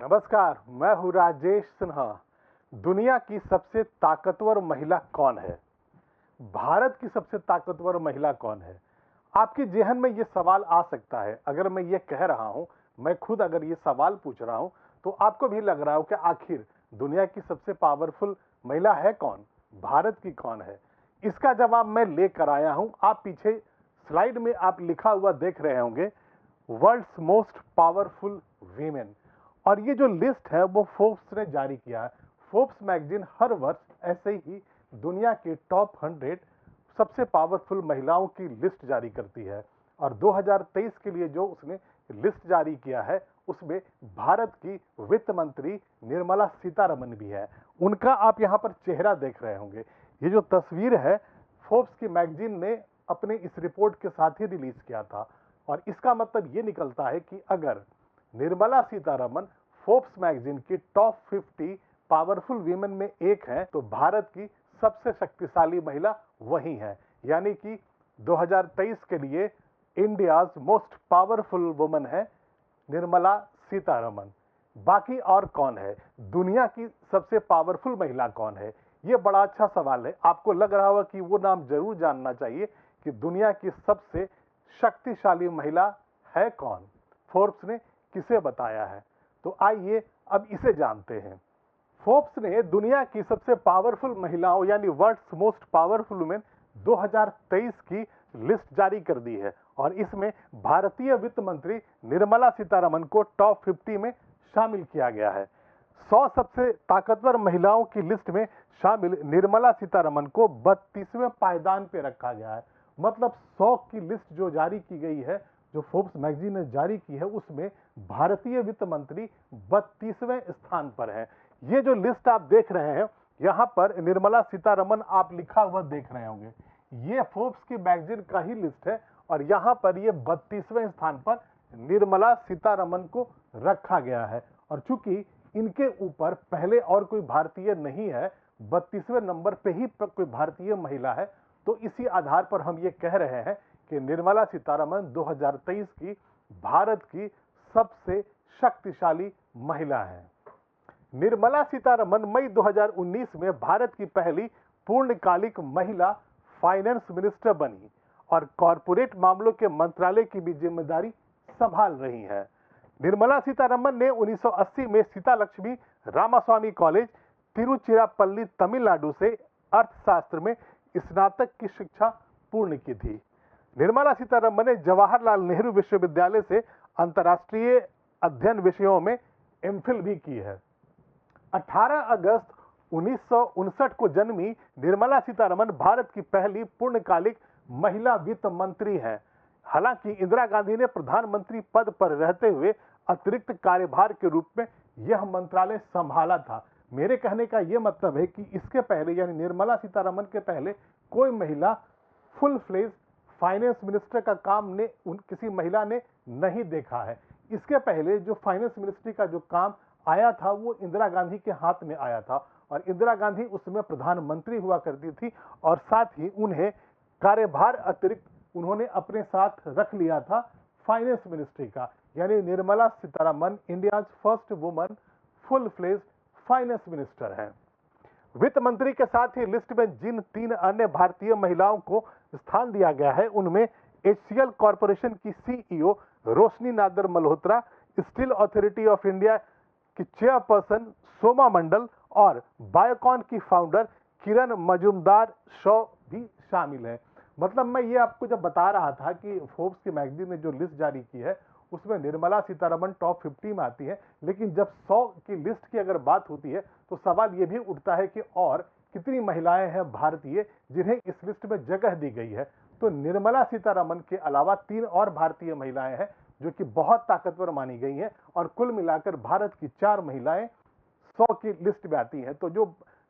नमस्कार, मैं हूं राजेश सिन्हा। दुनिया की सबसे ताकतवर महिला कौन है? भारत की सबसे ताकतवर महिला कौन है? आपके जेहन में ये सवाल आ सकता है। अगर मैं ये कह रहा हूं, मैं खुद अगर ये सवाल पूछ रहा हूं, तो आपको भी लग रहा हो कि आखिर दुनिया की सबसे पावरफुल महिला है कौन? भारत की कौन है? इसका जवाब मैं लेकर आया हूं। आप पीछे स्लाइड में आप लिखा हुआ देख रहे होंगे, वर्ल्ड्स मोस्ट पावरफुल वीमेन। और ये जो लिस्ट है वो फोर्ब्स ने जारी किया है। फोर्ब्स मैगजीन हर वर्ष ऐसे ही दुनिया के टॉप 100 सबसे पावरफुल महिलाओं की लिस्ट जारी करती है। और 2023 के लिए जो उसने लिस्ट जारी किया है, उसमें भारत की वित्त मंत्री निर्मला सीतारमन भी है। उनका आप यहाँ पर चेहरा देख रहे होंगे। ये जो तस्वीर है, फोर्ब्स की मैगजीन ने अपने इस रिपोर्ट के साथ ही रिलीज किया था। और इसका मतलब ये निकलता है कि अगर निर्मला सीतारमन फोर्ब्स मैगजीन की टॉप 50 पावरफुल वीमेन में एक है, तो भारत की सबसे शक्तिशाली महिला वही है। यानी कि 2023 के लिए इंडियाज मोस्ट पावरफुल वुमन है निर्मला सीतारमन। बाकी और कौन है? दुनिया की सबसे पावरफुल महिला कौन है? यह बड़ा अच्छा सवाल है। आपको लग रहा होगा कि वो नाम जरूर जानना चाहिए कि दुनिया की सबसे शक्तिशाली महिला है कौन, फोर्ब्स ने किसे बताया है। तो आइए अब इसे जानते हैं। फोर्ब्स ने दुनिया की सबसे पावरफुल महिलाओं यानी वर्ल्ड्स मोस्ट पावरफुल वुमेन 2023 की लिस्ट जारी कर दी है। और इसमें भारतीय वित्त मंत्री निर्मला सीतारमन को टॉप 50 में शामिल किया गया है। 100 सबसे ताकतवर महिलाओं की लिस्ट में शामिल निर्मला सीतारमन को 32वें पायदान पे रखा गया है। मतलब 100 की लिस्ट जो जारी की गई है, जो फोर्ब्स मैगजीन ने जारी की है, उसमें भारतीय वित्त मंत्री 32वें स्थान पर है। ये जो लिस्ट आप देख रहे हैं, यहां पर निर्मला सीतारमन आप लिखा हुआ देख रहे होंगे। ये फोर्ब्स की मैगजीन का ही लिस्ट है और यहां पर ये 32वें स्थान पर निर्मला सीतारमन को रखा गया है। और चूंकि इनके ऊपर पहले और कोई भारतीय नहीं है, 32वें नंबर पे ही कोई भारतीय महिला है, तो इसी आधार पर हम ये कह रहे हैं कि निर्मला सीतारमन 2023 की भारत की सबसे शक्तिशाली महिला है। निर्मला सीतारमन मई 2019 में भारत की पहली पूर्णकालिक महिला फाइनेंस मिनिस्टर बनी और कॉरपोरेट मामलों के मंत्रालय की भी जिम्मेदारी संभाल रही हैं। निर्मला सीतारमन ने 1980 में सीतालक्ष्मी रामास्वामी कॉलेज, तिरुचिरापल्ली, तमिलनाडु से अर्थशास्त्र में स्नातक की शिक्षा पूर्ण की थी। निर्मला सीतारमन ने जवाहरलाल नेहरू विश्वविद्यालय से अंतर्राष्ट्रीय अध्ययन विषयों में एमफिल भी की है। 18 अगस्त 1959 को जन्मी निर्मला सीतारमन भारत की पहली पूर्णकालिक महिला वित्त मंत्री हैं। हालांकि इंदिरा गांधी ने प्रधानमंत्री पद पर रहते हुए अतिरिक्त कार्यभार के रूप में यह मंत्रालय संभाला था। मेरे कहने का यह मतलब है कि इसके पहले यानी निर्मला सीतारमन के पहले कोई महिला फुल फ्लेज फाइनेंस मिनिस्टर का काम ने किसी महिला ने नहीं देखा है। इसके पहले जो फाइनेंस मिनिस्ट्री का जो काम आया था वो इंदिरा गांधी के हाथ में आया था और इंदिरा गांधी उसमें प्रधानमंत्री हुआ करती थी और साथ ही उन्हें कार्यभार अतिरिक्त उन्होंने अपने साथ रख लिया था फाइनेंस मिनिस्ट्री का। यानी Nirmala Sitharaman India's first woman full fledge finance minister हैं। वित्त मंत्री के साथ ही लिस्ट में जिन 3 अन्य भारतीय महिलाओं को स्थान दिया गया है, उनमें एचसीएल कॉरपोरेशन की CEO Roshni Nadar Malhotra, steel authority of India की चेयरपर्सन सोमा मंडल और बायोकॉन की फाउंडर किरण मजूमदार शॉ भी शामिल है। मतलब मैं ये आपको जब बता रहा था कि फोर्ब्स की मैगजीन ने जो लिस्ट जारी की है, उसमें निर्मला सीतारमन टॉप 50 में आती है, लेकिन जब 100 की लिस्ट की अगर बात होती है तो सवाल यह भी उठता है कि और कितनी महिलाएं हैं भारतीय जिन्हें इस लिस्ट में जगह दी गई है। तो निर्मला सीतारमन के अलावा 3 और भारतीय महिलाएं हैं जो कि बहुत ताकतवर मानी गई हैं और कुल मिलाकर भारत की 4 महिलाएं 100 की लिस्ट में आती हैं। तो जो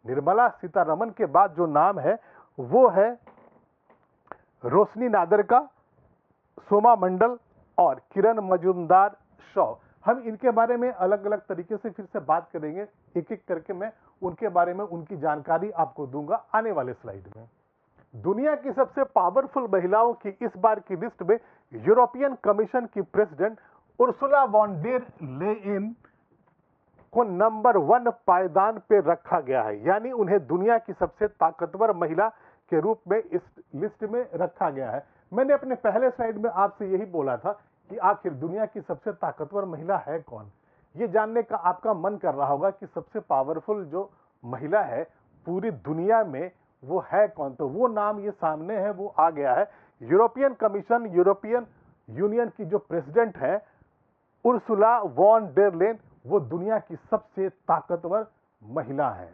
निर्मला सीतारमन के बाद जो नाम है वो है रोशनी नादर का, सोमा मंडल और किरण मजूमदार शॉ। हम इनके बारे में अलग अलग तरीके से फिर से बात करेंगे, एक एक करके मैं उनके बारे में उनकी जानकारी आपको दूंगा आने वाले स्लाइड में। दुनिया की सबसे पावरफुल महिलाओं की इस बार की लिस्ट में यूरोपियन कमीशन की president Ursula von der Leyen को नंबर 1 पायदान पे रखा गया है, यानी उन्हें दुनिया की सबसे ताकतवर महिला के रूप में इस लिस्ट में रखा गया है। मैंने अपने पहले स्लाइड में आपसे यही बोला था कि आखिर दुनिया की सबसे ताकतवर महिला है कौन। ये जानने का आपका मन कर रहा होगा कि सबसे पावरफुल जो महिला है पूरी दुनिया में वो है कौन। तो वो नाम ये सामने है, वो आ गया है। यूरोपियन कमीशन, यूरोपियन यूनियन की जो प्रेसिडेंट है उर्सुला वॉन डेर लेन, वो दुनिया की सबसे ताकतवर महिला है।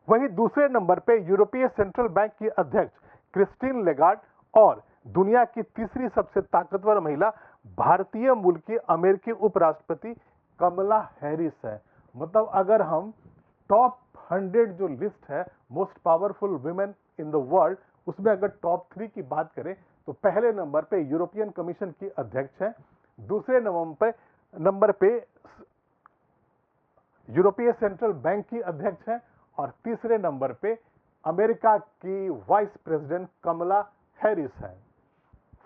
वहीं दूसरे नंबर पे यूरोपीय सेंट्रल बैंक की अध्यक्ष क्रिस्टीन लेगार्ड और दुनिया की तीसरी सबसे ताकतवर महिला भारतीय मूल की अमेरिकी उपराष्ट्रपति कमला हैरिस है। मतलब अगर हम टॉप 100 जो लिस्ट है most powerful women in the world, उसमें अगर टॉप 3 की बात करें तो पहले नंबर पे यूरोपियन कमीशन की अध्यक्ष है, दूसरे नंबर पे यूरोपीय सेंट्रल बैंक की अध्यक्ष है और तीसरे नंबर पे अमेरिका की वाइस प्रेसिडेंट कमला हैरिस है।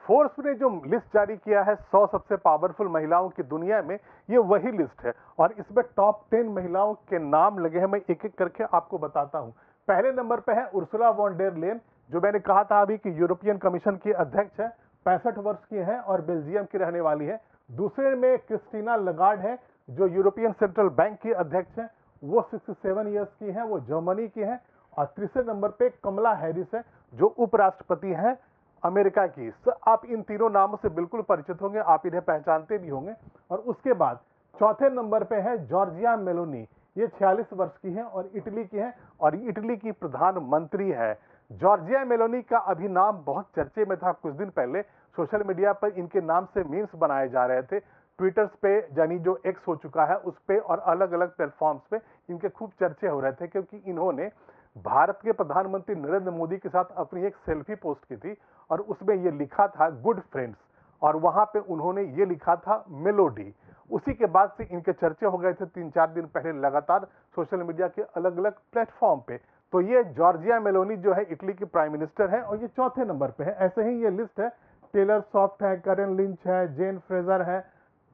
फोर्ब्स ने जो लिस्ट जारी किया है 100 सबसे पावरफुल महिलाओं की दुनिया में, ये वही लिस्ट है और इसमें टॉप 10 महिलाओं के नाम लगे हैं। मैं एक एक करके आपको बताता हूं। पहले नंबर पे है उर्सुला वॉन डेर लेन, जो मैंने कहा था अभी कि यूरोपियन कमीशन की अध्यक्ष है, 65 वर्ष की है और बेल्जियम की रहने वाली है। दूसरे में क्रिस्टीना लगार्ड है जो यूरोपियन सेंट्रल बैंक की अध्यक्ष है, वो 67 ईयर्स की है, वो जर्मनी की है। और तीसरे नंबर पे कमला हैरिस है जो उपराष्ट्रपति है अमेरिका की। आप इन तीनों नामों से बिल्कुल परिचित होंगे, आप इन्हें पहचानते भी होंगे। और उसके बाद चौथे नंबर पे है जॉर्जिया मेलोनी, ये 46 वर्ष की है और इटली की है और इटली की प्रधानमंत्री है। जॉर्जिया मेलोनी का अभी नाम बहुत चर्चे में था। कुछ दिन पहले सोशल मीडिया पर इनके नाम से मीम्स बनाए जा रहे थे। ट्विटर्स पे, यानी जो एक्स हो चुका है, उस पे और अलग अलग प्लेटफॉर्म्स पे इनके खूब चर्चे हो रहे थे, क्योंकि इन्होंने भारत के प्रधानमंत्री नरेंद्र मोदी के साथ अपनी एक सेल्फी पोस्ट की थी और उसमें ये लिखा था गुड फ्रेंड्स और वहां पे उन्होंने ये लिखा था मेलोडी। उसी के बाद से इनके चर्चे हो गए थे 3-4 दिन पहले लगातार सोशल मीडिया के अलग अलग प्लेटफॉर्म पे। तो ये जॉर्जिया मेलोनी जो है इटली की प्राइम मिनिस्टर है और ये चौथे नंबर पे है। ऐसे ही ये लिस्ट है, टेलर सॉफ्ट है, करेन लिंच है, जेन फ्रेजर है,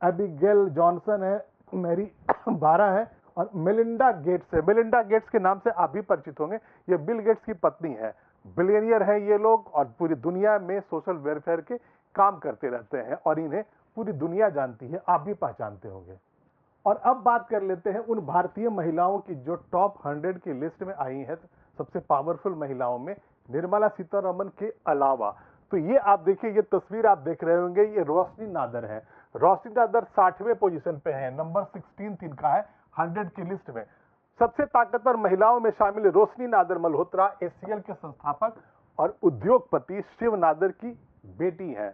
एबिगेल जॉनसन है, मैरी बारा है और मेलिंडा गेट्स है। मेलिंडा गेट्स के नाम से आप भी परिचित होंगे, ये बिल गेट्स की पत्नी है। बिलियनियर है ये लोग और पूरी दुनिया में सोशल वेलफेयर के काम करते रहते हैं और इन्हें पूरी दुनिया जानती है, आप भी पहचानते होंगे। और अब बात कर लेते हैं उन भारतीय महिलाओं की जो टॉप 100 की लिस्ट में आई है, सबसे पावरफुल महिलाओं में निर्मला सीतारमण के अलावा। तो ये आप देखिए, ये तस्वीर आप देख रहे होंगे, ये रोशनी नादर है। रोशनी नादर 60वें पोजीशन पे है, नंबर 16 इनका है 100 की लिस्ट में। सबसे ताकतवर महिलाओं में शामिल रोशनी नादर मल्होत्रा एचसीएल के संस्थापक और उद्योगपति शिव नादर की बेटी हैं।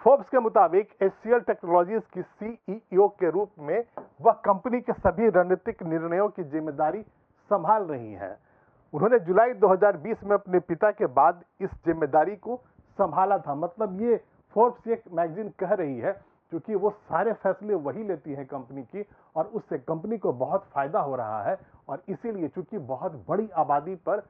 फोर्ब्स के मुताबिक एचसीएल टेक्नोलॉजीज की सीईओ के रूप में वह कंपनी के सभी रणनीतिक निर्णयों की जिम्मेदारी संभाल रही हैं। उन्होंने जुलाई 2020 में अपने पिता के बाद इस जिम्मेदारी को संभाला था। मतलब ये फोर्ब्स एक मैगजीन कह रही है, क्योंकि वो सारे फैसले वही लेती है कंपनी की और उससे कंपनी को बहुत फायदा हो रहा है और इसीलिए चूंकि बहुत बड़ी आबादी पर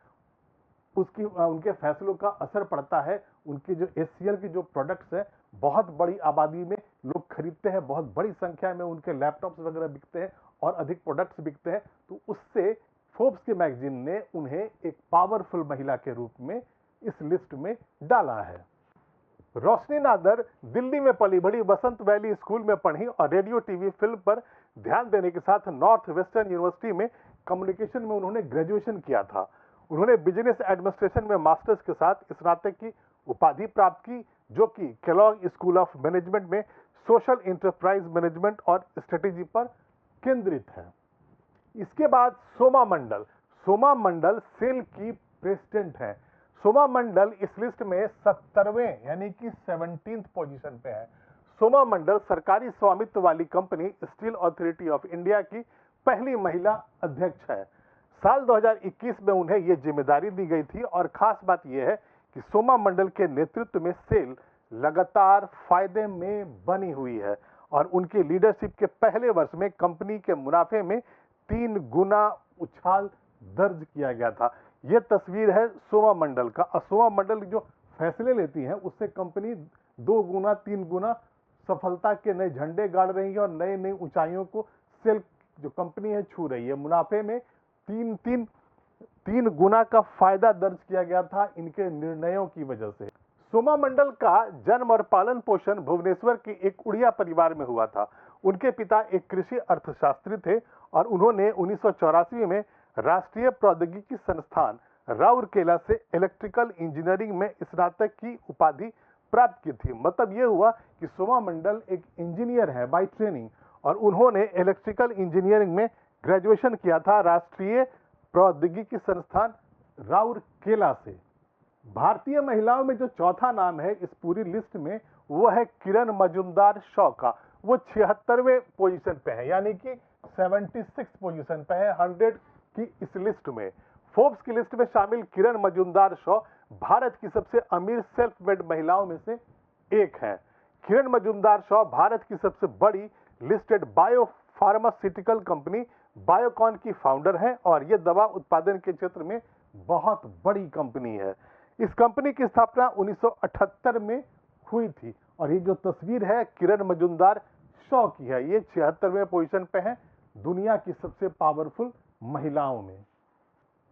उनके फैसलों का असर पड़ता है। उनकी जो एचसीएल की जो प्रोडक्ट्स है बहुत बड़ी आबादी में लोग खरीदते हैं, बहुत बड़ी संख्या में उनके लैपटॉप्स वगैरह बिकते हैं और अधिक प्रोडक्ट्स बिकते हैं। तो उससे फोर्ब्स की मैगजीन ने उन्हें एक पावरफुल महिला के रूप में इस लिस्ट में डाला है। रोशनी नादर दिल्ली में पली बढ़ी, वसंत वैली स्कूल में पढ़ी और रेडियो टीवी फिल्म पर ध्यान देने के साथ नॉर्थ वेस्टर्न यूनिवर्सिटी में कम्युनिकेशन में उन्होंने ग्रेजुएशन किया था। उन्होंने बिजनेस एडमिनिस्ट्रेशन में मास्टर्स के साथ स्नातक की उपाधि प्राप्त की, जो कि केलॉग स्कूल ऑफ मैनेजमेंट में सोशल एंटरप्राइज मैनेजमेंट और स्ट्रेटेजी पर केंद्रित है। इसके बाद सोमा मंडल सेल की प्रेसिडेंट है। सोमा मंडल इस लिस्ट में 70वें यानी कि 17th पोजीशन पे है। सोमा मंडल सरकारी स्वामित्व वाली company steel authority of India की पहली महिला अध्यक्ष है। साल 2021 में उन्हें यह जिम्मेदारी दी गई थी और खास बात यह है कि सोमा मंडल के नेतृत्व में सेल लगातार फायदे में बनी हुई है और उनकी लीडरशिप के पहले वर्ष में कंपनी के मुनाफे में 3 गुना उछाल दर्ज किया गया था। यह तस्वीर है सोमा मंडल का। सोमा मंडल जो फैसले लेती है उससे कंपनी 2 गुना 3 गुना सफलता के नए झंडे गाड़ रही है और नई नई ऊंचाइयों को सेल जो कंपनी है छू रही है। मुनाफे में तीन गुना का फायदा दर्ज किया गया था इनके निर्णयों की वजह से। सोमा मंडल का जन्म और पालन पोषण भुवनेश्वर के एक उड़िया परिवार में हुआ था। उनके पिता एक कृषि अर्थशास्त्री थे और उन्होंने 1984 में राष्ट्रीय प्रौद्योगिकी संस्थान राउरकेला से इलेक्ट्रिकल इंजीनियरिंग में स्नातक की उपाधि प्राप्त की थी। मतलब यह हुआ कि सोमा मंडल एक इंजीनियर है बाय ट्रेनिंग और उन्होंने इलेक्ट्रिकल इंजीनियरिंग में ग्रेजुएशन किया था राष्ट्रीय प्रौद्योगिकी संस्थान राउरकेला से। भारतीय महिलाओं में जो चौथा नाम है इस पूरी लिस्ट में वो है किरण मजूमदार शॉ का। वो 76वें पोजीशन पे है, यानी कि 76 पोजीशन पे है 100 की इस लिस्ट में। फोर्ब्स की लिस्ट में शामिल किरण मजूमदार शॉ भारत की सबसे अमीर सेल्फ मेड महिलाओं में से एक है। किरण मजूमदार शॉ भारत की सबसे बड़ी listed bio pharmaceutical company Biocon की फाउंडर है और यह दवा उत्पादन के क्षेत्र में बहुत बड़ी कंपनी है। इस कंपनी की स्थापना 1978 में हुई थी और ये जो तस्वीर है किरण मजूमदार शॉ की है। ये 76वें पोजीशन पे है दुनिया की सबसे पावरफुल महिलाओं में।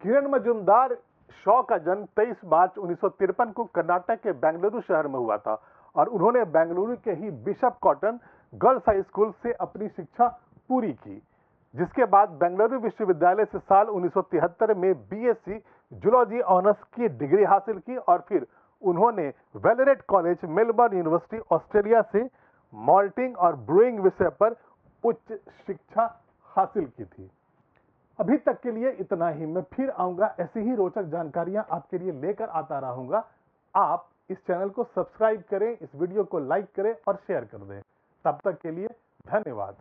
किरण मजूमदार शॉ का जन्म 23 मार्च 1953 को कर्नाटक के बेंगलुरु शहर में हुआ था और उन्होंने बेंगलुरु के ही Bishop Cotton girls high school से अपनी शिक्षा पूरी की, जिसके बाद बेंगलुरु विश्वविद्यालय से साल 1973 में बीएससी जूलॉजी ऑनर्स की डिग्री हासिल की और फिर उन्होंने valerate college Melbourne university Australia से मॉल्टिंग और ब्रूइंग विषय पर उच्च शिक्षा हासिल की थी। अभी तक के लिए इतना ही। मैं फिर आऊंगा, ऐसी ही रोचक जानकारियां आपके लिए लेकर आता रहूंगा। आप इस चैनल को सब्सक्राइब करें, इस वीडियो को लाइक करें और शेयर कर दें। तब तक के लिए धन्यवाद।